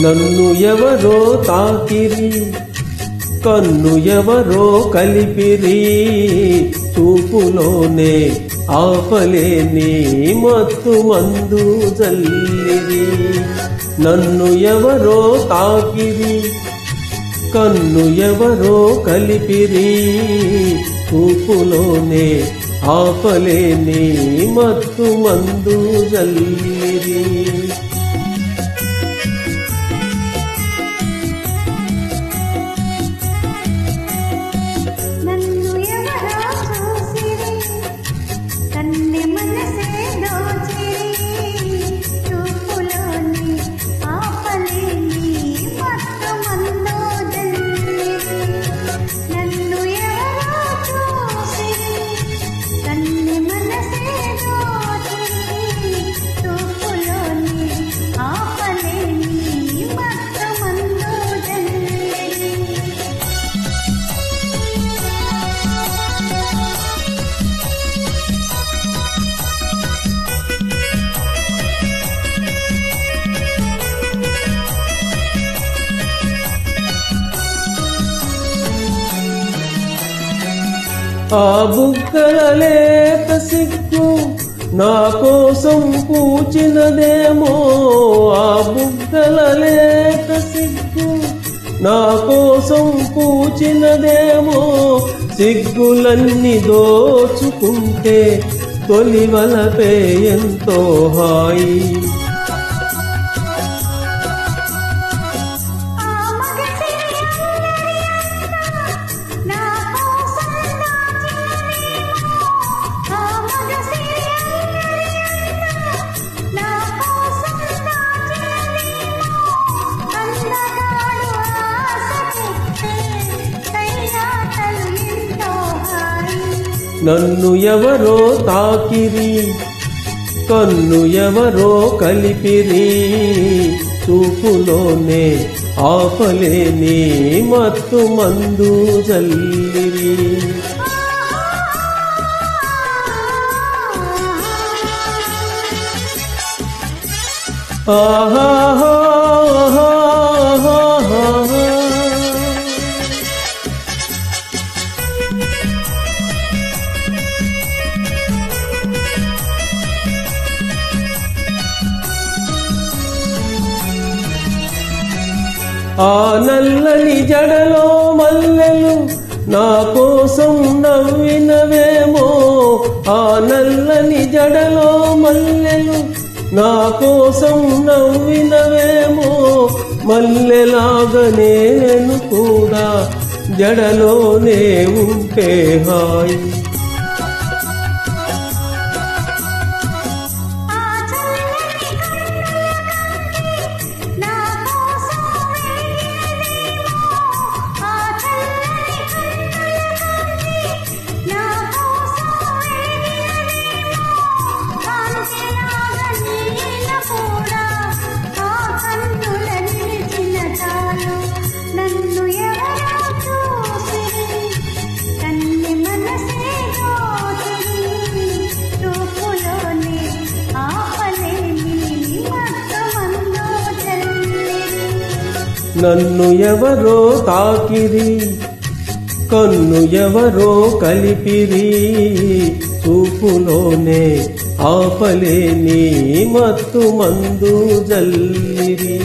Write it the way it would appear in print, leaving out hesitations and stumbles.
నన్ను ఎవరో తాకిరి, కన్ను ఎవరో కలిపిరి, చూపులోనే ఆపలేని మత్తు మందు జల్లిరి. నన్ను ఎవరో తాకిరి, కన్ను ఎవరో కలిపిరి, చూపులోనే ఆపలేని మత్తు మందు జల్లిరి. ఆ బుగ్గల లేత సిగ్గు నా కోసం పూచినదేమో, ఆ బుగ్గల లేత సిగ్గు నా కోసం పూచినదేమో, సిగ్గులన్నీ దోచుకుంటే తొలివలపే ఎంతో హాయి. నన్ను ఎవరో తాకిరి, కన్ను ఎవరో కలిపిరి, చూపులోనే ఆపలేని మత్తు మందు జల్లిరి. ఆహా ఆ నల్లని జడలో మల్లెలు నా కోసం నవ్వినవేమో, ఆ నల్లని జడలో మల్లెలు నా కోసం నవ్వినవేమో, మల్లెలాగా నేను కూడా జడలోనే ఉంటే హాయి. నన్ను ఎవరో తాకిరి, కన్ను ఎవరో కలిపిరి, చూపులోనే ఆపలేని మత్తు మందు జల్లిరి.